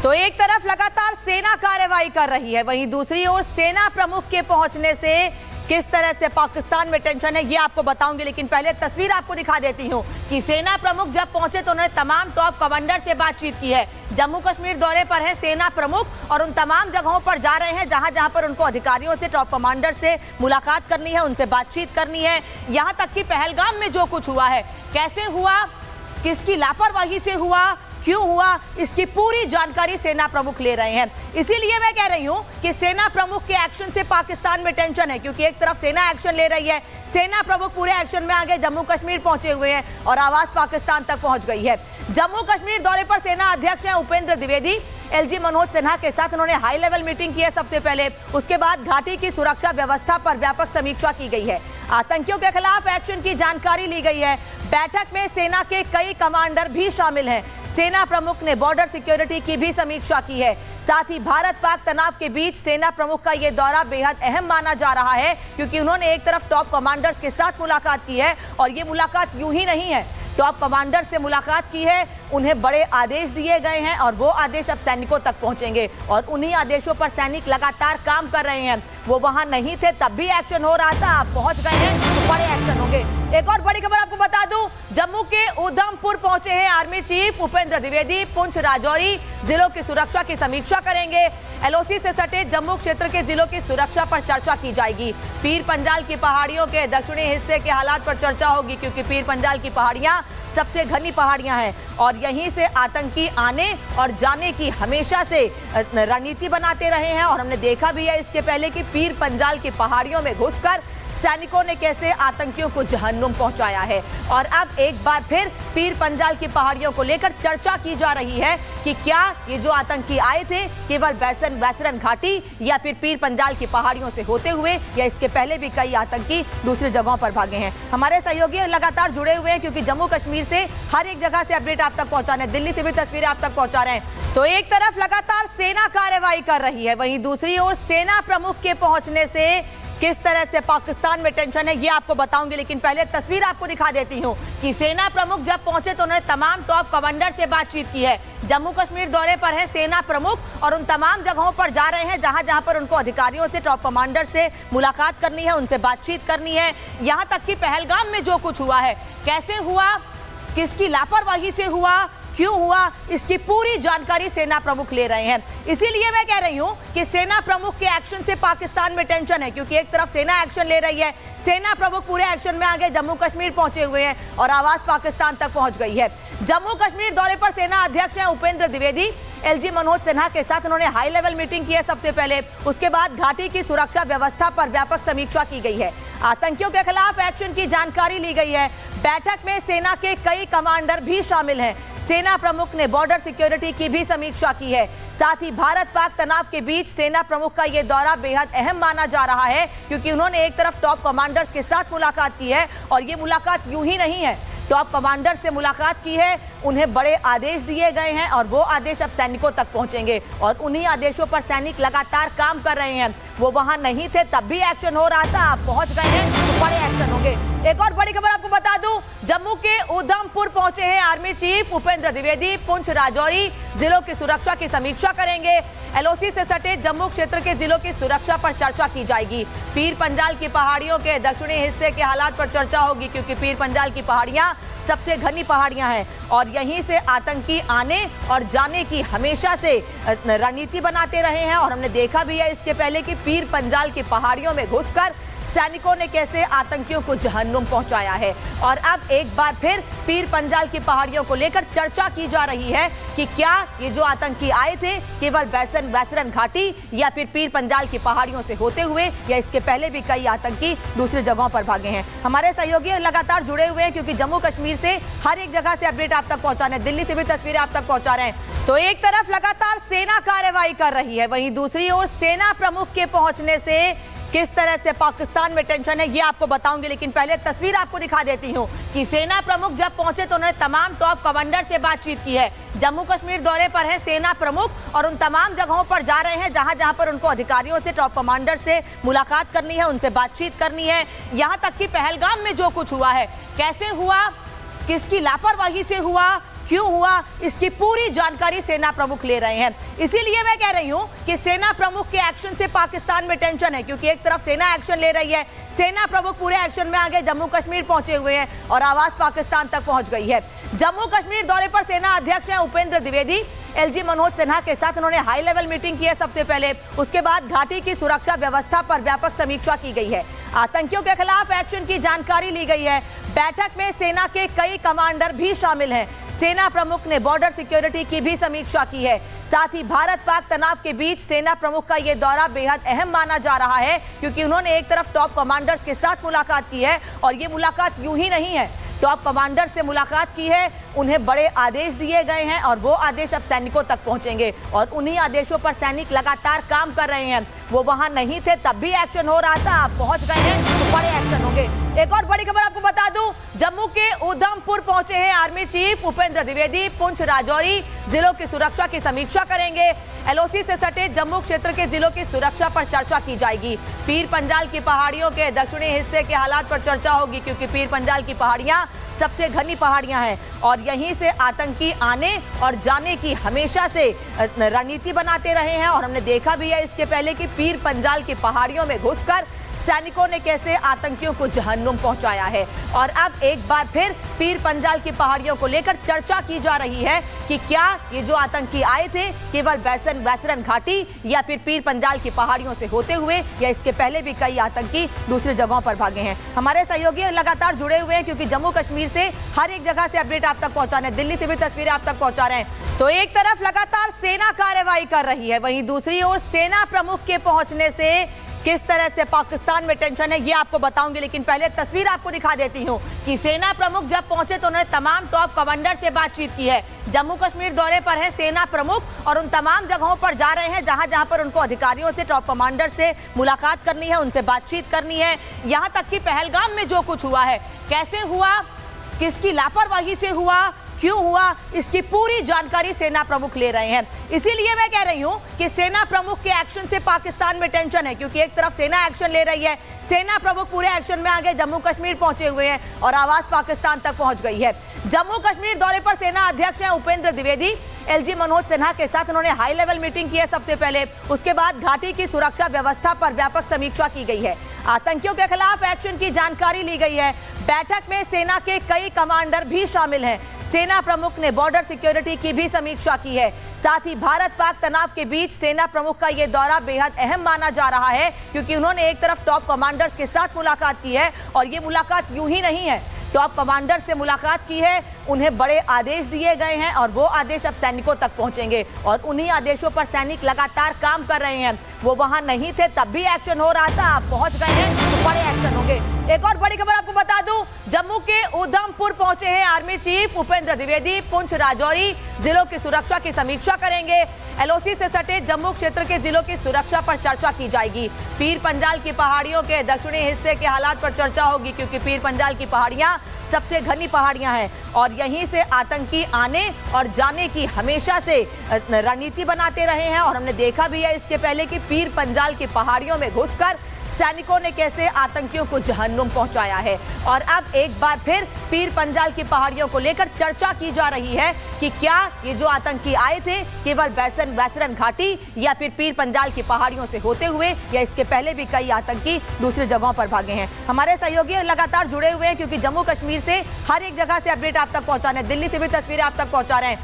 तो एक तरफ लगातार सेना कार्रवाई कर रही है, वहीं दूसरी ओर सेना प्रमुख के पहुंचने से किस तरह से पाकिस्तान में टेंशन है ये आपको बताऊंगी, लेकिन पहले तस्वीर आपको दिखा देती हूं कि सेना प्रमुख जब पहुंचे तो उन्होंने तमाम टॉप कमांडर से बातचीत की है। जम्मू कश्मीर दौरे पर है सेना प्रमुख और उन तमाम जगहों पर जा रहे हैं जहां पर उनको अधिकारियों से, टॉप कमांडर से मुलाकात करनी है, उनसे बातचीत करनी है। यहां तक कि पहलगाम में जो कुछ हुआ है, कैसे हुआ, किसकी लापरवाही से हुआ, क्यों हुआ, इसकी पूरी जानकारी सेना प्रमुख ले रहे हैं। इसीलिए मैं कह रही हूं कि सेना प्रमुख के एक्शन से पाकिस्तान में टेंशन है, क्योंकि एक तरफ सेना एक्शन ले रही है, सेना प्रमुख पूरे एक्शन में आगे जम्मू कश्मीर पहुंचे हुए हैं और आवाज पाकिस्तान तक पहुंच गई है। जम्मू कश्मीर दौरे पर सेना अध्यक्ष हैं उपेंद्र द्विवेदी। एलजी मनोज सिन्हा के साथ उन्होंने हाई लेवल मीटिंग की है सबसे पहले। उसके बाद घाटी की सुरक्षा व्यवस्था पर व्यापक समीक्षा की गई है। आतंकियों के खिलाफ एक्शन की जानकारी ली गई है। बैठक में सेना के कई कमांडर भी शामिल हैं। सेना प्रमुख ने बॉर्डर सिक्योरिटी की भी समीक्षा की है। साथ ही भारत पाक तनाव के बीच सेना प्रमुख का यह दौरा बेहद अहम माना जा रहा है, क्योंकि उन्होंने एक तरफ टॉप कमांडर्स के साथ मुलाकात की है और ये मुलाकात यूं ही नहीं है, टॉप कमांडर से मुलाकात की है, उन्हें बड़े आदेश दिए गए हैं और वो आदेश अब सैनिकों तक पहुंचेंगे और उन्हीं आदेशों पर सैनिक लगातार काम कर रहे हैं। वो वहां नहीं थे तब भी एक्शन हो रहा था, आप पहुंच गए हैं तो बड़े एक्शन होंगे। एक और बड़ी खबर आपको बता दूं, जम्मू के उधमपुर पहुंचे हैं आर्मी चीफ उपेंद्र द्विवेदी। पुंछ राजौरी जिलों की सुरक्षा की समीक्षा करेंगे। एलओसी से सटे जम्मू क्षेत्र के जिलों की सुरक्षा पर चर्चा की जाएगी। पीर पंजाल की पहाड़ियों के दक्षिणी हिस्से के हालात पर चर्चा होगी, क्योंकि पीर पंजाल की पहाड़ियां सबसे घनी पहाड़ियां हैं और यहीं से आतंकी आने और जाने की हमेशा से रणनीति बनाते रहे हैं। और हमने देखा भी है इसके पहले कि पीर पंजाल की पहाड़ियों में घुसकर सैनिकों ने कैसे आतंकियों को जहन्नुम पहुंचाया है। और अब एक बार फिर पीर पंजाल की पहाड़ियों को लेकर चर्चा की जा रही है कि क्या ये जो आतंकी आए थे केवल बैसरन घाटी या फिर पीर पंजाल की पहाड़ियों से होते हुए, या इसके पहले भी कई आतंकी दूसरी जगहों पर भागे हैं। हमारे सहयोगी लगातार जुड़े हुए हैं, क्योंकि जम्मू कश्मीर से हर एक जगह से अपडेट आप तक पहुंचा रहे हैं, दिल्ली से भी तस्वीरें आप तक पहुंचा रहे हैं। तो एक तरफ लगातार सेना कार्रवाई कर रही है, वहीं दूसरी ओर सेना प्रमुख के पहुंचने से किस तरह से पाकिस्तान में टेंशन है ये आपको बताऊंगी, लेकिन पहले तस्वीर आपको दिखा देती हूं कि सेना प्रमुख जब पहुंचे तो उन्होंने तमाम टॉप कमांडर से बातचीत की है। जम्मू कश्मीर दौरे पर है सेना प्रमुख और उन तमाम जगहों पर जा रहे हैं जहां पर उनको अधिकारियों से, टॉप कमांडर से मुलाकात करनी है, उनसे बातचीत करनी है। यहां तक कि पहलगाम में जो कुछ हुआ है, कैसे हुआ, किसकी लापरवाही से हुआ, क्यों हुआ, इसकी पूरी जानकारी सेना प्रमुख ले रहे हैं। इसीलिए मैं कह रही हूं कि सेना प्रमुख के एक्शन से पाकिस्तान में टेंशन है, क्योंकि एक तरफ सेना एक्शन ले रही है, सेना प्रमुख पूरे एक्शन में आगे जम्मू कश्मीर पहुंचे हुए हैं और आवाज पाकिस्तान तक पहुंच गई है। जम्मू कश्मीर दौरे पर सेना अध्यक्ष हैं उपेंद्र द्विवेदी। एलजी मनोज सिन्हा के साथ उन्होंने हाई लेवल मीटिंग की है सबसे पहले। उसके बाद घाटी की सुरक्षा व्यवस्था पर व्यापक समीक्षा की गई है। आतंकियों के खिलाफ एक्शन की जानकारी ली गई है। बैठक में सेना के कई कमांडर भी शामिल हैं। सेना प्रमुख ने बॉर्डर सिक्योरिटी की भी समीक्षा की है। साथ ही भारत पाक तनाव के बीच सेना प्रमुख का यह दौरा बेहद अहम माना जा रहा है, क्योंकि उन्होंने एक तरफ टॉप कमांडर्स के साथ मुलाकात की है और ये मुलाकात यूं ही नहीं है, टॉप कमांडर से मुलाकात की है, उन्हें बड़े आदेश दिए गए हैं और वो आदेश अब सैनिकों तक पहुंचेंगे और उन्हीं आदेशों पर सैनिक लगातार काम कर रहे हैं। वो वहां नहीं थे तब भी एक्शन हो रहा था, आप पहुंच गए हैं तो बड़े एक्शन होंगे। एक और बड़ी खबर आपको बता दूं, जम्मू के उधमपुर पहुंचे हैं आर्मी चीफ उपेंद्र द्विवेदी। पुंछ राजौरी जिलों की सुरक्षा की समीक्षा करेंगे। एलओसी से सटे जम्मू क्षेत्र के जिलों की सुरक्षा पर चर्चा की जाएगी। पीर पंजाल की पहाड़ियों के दक्षिणी हिस्से के हालात पर चर्चा होगी, क्योंकि पीर पंजाल की पहाड़ियां सबसे घनी पहाड़ियां हैं और यहीं से आतंकी आने और जाने की हमेशा से रणनीति बनाते रहे हैं। और हमने देखा भी है इसके पहले कि पीर पंजाल की पहाड़ियों में घुसकर सैनिकों ने कैसे आतंकियों को जहन्नुम पहुंचाया है। और अब एक बार फिर पीर पंजाल की पहाड़ियों को लेकर चर्चा की जा रही है कि क्या ये जो आतंकी आए थे केवल बैसरन घाटी या फिर पीर पंजाल की पहाड़ियों से होते हुए, या इसके पहले भी कई आतंकी दूसरी जगहों पर भागे हैं। हमारे सहयोगी लगातार जुड़े हुए हैं, क्योंकि जम्मू कश्मीर से हर एक जगह से अपडेट आप तक पहुंचा रहे हैं, दिल्ली से भी तस्वीरें आप तक पहुंचा रहे हैं। तो एक तरफ लगातार सेना कार्रवाई कर रही है, वहीं दूसरी ओर सेना प्रमुख के पहुंचने से किस तरह से पाकिस्तान में टेंशन है ये आपको बताऊंगी, लेकिन पहले तस्वीर आपको दिखा देती हूं कि सेना प्रमुख जब पहुंचे तो उन्होंने तमाम टॉप कमांडर से बातचीत की है। जम्मू कश्मीर दौरे पर है सेना प्रमुख और उन तमाम जगहों पर जा रहे हैं जहां पर उनको अधिकारियों से, टॉप कमांडर से मुलाकात करनी है, उनसे बातचीत करनी है। यहां तक कि पहलगाम में जो कुछ हुआ है, कैसे हुआ, किसकी लापरवाही से हुआ, क्यों हुआ, इसकी पूरी जानकारी सेना प्रमुख ले रहे हैं। इसीलिए मैं कह रही हूं कि सेना प्रमुख के एक्शन से पाकिस्तान में टेंशन है, क्योंकि एक तरफ सेना एक्शन ले रही है, सेना प्रमुख पूरे एक्शन में आगे जम्मू कश्मीर पहुंचे हुए हैं और आवाज पाकिस्तान तक पहुंच गई है। जम्मू कश्मीर दौरे पर सेना अध्यक्ष हैं उपेंद्र द्विवेदी। एलजी मनोज सिन्हा के साथ उन्होंने हाई लेवल मीटिंग की है सबसे पहले। उसके बाद घाटी की सुरक्षा व्यवस्था पर व्यापक समीक्षा की गई है। आतंकियों के खिलाफ एक्शन की जानकारी ली गई है। बैठक में सेना के कई कमांडर भी शामिल हैं। सेना प्रमुख ने बॉर्डर सिक्योरिटी की भी समीक्षा की है। साथ ही भारत पाक तनाव के बीच सेना प्रमुख का यह दौरा बेहद अहम माना जा रहा है, क्योंकि उन्होंने एक तरफ टॉप कमांडर्स के साथ मुलाकात की है और ये मुलाकात यूं ही नहीं है, टॉप कमांडर से मुलाकात की है, उन्हें बड़े आदेश दिए गए हैं और वो आदेश अब सैनिकों तक पहुंचेंगे और उन्हीं आदेशों पर सैनिक लगातार काम कर रहे हैं। वो वहां नहीं थे तब भी एक्शन हो रहा था, आप पहुंच गए हैं तो बड़े एक्शन होंगे। एक और बड़ी खबर आपको बता दूं, जम्मू के उधमपुर पहुंचे हैं आर्मी चीफ उपेंद्र द्विवेदी। पुंछ राजौरी जिलों की सुरक्षा की समीक्षा करेंगे। एलओसी से सटे जम्मू क्षेत्र के जिलों की सुरक्षा पर चर्चा की जाएगी। पीर पंजाल की पहाड़ियों के दक्षिणी हिस्से के हालात पर चर्चा होगी, क्योंकि पीर पंजाल की पहाड़ियां सबसे घनी पहाड़ियां हैं और यहीं से आतंकी आने और जाने की हमेशा से रणनीति बनाते रहे हैं। और हमने देखा भी है इसके पहले कि पीर पंजाल की पहाड़ियों में घुसकर सैनिकों ने कैसे आतंकियों को जहन्नुम पहुंचाया है। और अब एक बार फिर पीर पंजाल की पहाड़ियों को लेकर चर्चा की जा रही है कि क्या ये जो आतंकी आए थे केवल वैसरन घाटी या फिर पीर पंजाल की पहाड़ियों से होते हुए, या इसके पहले भी कई आतंकी दूसरी जगहों पर भागे हैं। हमारे सहयोगी लगातार जुड़े हुए हैं, क्योंकि जम्मू कश्मीर से हर एक जगह से अपडेट आप तक पहुंचा रहे हैं, दिल्ली से भी तस्वीरें आप तक पहुंचा रहे हैं। तो एक तरफ लगातार सेना कार्रवाई कर रही है, वहीं दूसरी ओर सेना प्रमुख के पहुंचने से किस तरह से पाकिस्तान में टेंशन है ये आपको बताऊंगी, लेकिन पहले तस्वीर आपको दिखा देती हूं कि सेना प्रमुख जब पहुंचे तो उन्होंने तमाम टॉप कमांडर से बातचीत की है। जम्मू कश्मीर दौरे पर है सेना प्रमुख और उन तमाम जगहों पर जा रहे हैं जहां जहां पर उनको अधिकारियों से, टॉप कमांडर से मुलाकात करनी है, उनसे बातचीत करनी है। यहां तक कि पहलगाम में जो कुछ हुआ है, कैसे हुआ, किसकी लापरवाही से हुआ, क्यों हुआ, इसकी पूरी जानकारी सेना प्रमुख ले रहे हैं। इसीलिए मैं कह रही हूं कि सेना प्रमुख के एक्शन से पाकिस्तान में टेंशन है, क्योंकि एक तरफ सेना एक्शन ले रही है, सेना प्रमुख पूरे एक्शन में आगे जम्मू कश्मीर पहुंचे हुए हैं और आवाज पाकिस्तान तक पहुंच गई है। जम्मू कश्मीर दौरे पर सेना अध्यक्ष हैं उपेंद्र द्विवेदी। एलजी मनोज सिन्हा के साथ उन्होंने हाई लेवल मीटिंग की है सबसे पहले। उसके बाद घाटी की सुरक्षा व्यवस्था पर व्यापक समीक्षा की गई है। आतंकियों के खिलाफ एक्शन की जानकारी ली गई है। बैठक में सेना के कई कमांडर भी शामिल हैं। सेना प्रमुख ने बॉर्डर सिक्योरिटी की भी समीक्षा की है। साथ ही भारत पाक तनाव के बीच सेना प्रमुख का यह दौरा बेहद अहम माना जा रहा है, क्योंकि उन्होंने एक तरफ टॉप कमांडर्स के साथ मुलाकात की है और ये मुलाकात यूं ही नहीं है, टॉप कमांडर से मुलाकात की है, उन्हें बड़े आदेश दिए गए हैं और वो आदेश अब सैनिकों तक पहुंचेंगे और उन्हीं आदेशों पर सैनिक लगातार काम कर रहे हैं। वो वहां नहीं थे तब भी एक्शन हो रहा था, आप पहुंच गए हैं तो बड़े एक्शन होंगे। एक और बड़ी खबर आपको बता दूं, जम्मू के उधमपुर पहुंचे हैं आर्मी चीफ उपेंद्र द्विवेदी। पुंछ राजौरी जिलों की सुरक्षा की समीक्षा करेंगे। एलओसी से सटे जम्मू क्षेत्र के जिलों की सुरक्षा पर चर्चा की जाएगी। पीर पंजाल की पहाड़ियों के दक्षिणी हिस्से के हालात पर चर्चा होगी, क्योंकि पीर पंजाल की पहाड़ियां सबसे घनी पहाड़ियां हैं और यहीं से आतंकी आने और जाने की हमेशा से रणनीति बनाते रहे हैं। और हमने देखा भी है इसके पहले कि पीर पंजाल की पहाड़ियों में घुसकर सैनिकों ने कैसे आतंकियों को जहन्नुम पहुंचाया है। और अब एक बार फिर पीर पंजाल की पहाड़ियों को लेकर चर्चा की जा रही है कि क्या ये जो आतंकी आए थे केवल वैसरन घाटी या फिर पीर पंजाल की पहाड़ियों से होते हुए, या इसके पहले भी कई आतंकी दूसरी जगहों पर भागे हैं। हमारे सहयोगी लगातार जुड़े हुए हैं, क्योंकि जम्मू कश्मीर से हर एक जगह से अपडेट आप तक पहुंचा रहे हैं, दिल्ली से भी तस्वीरें आप तक पहुंचा रहे हैं।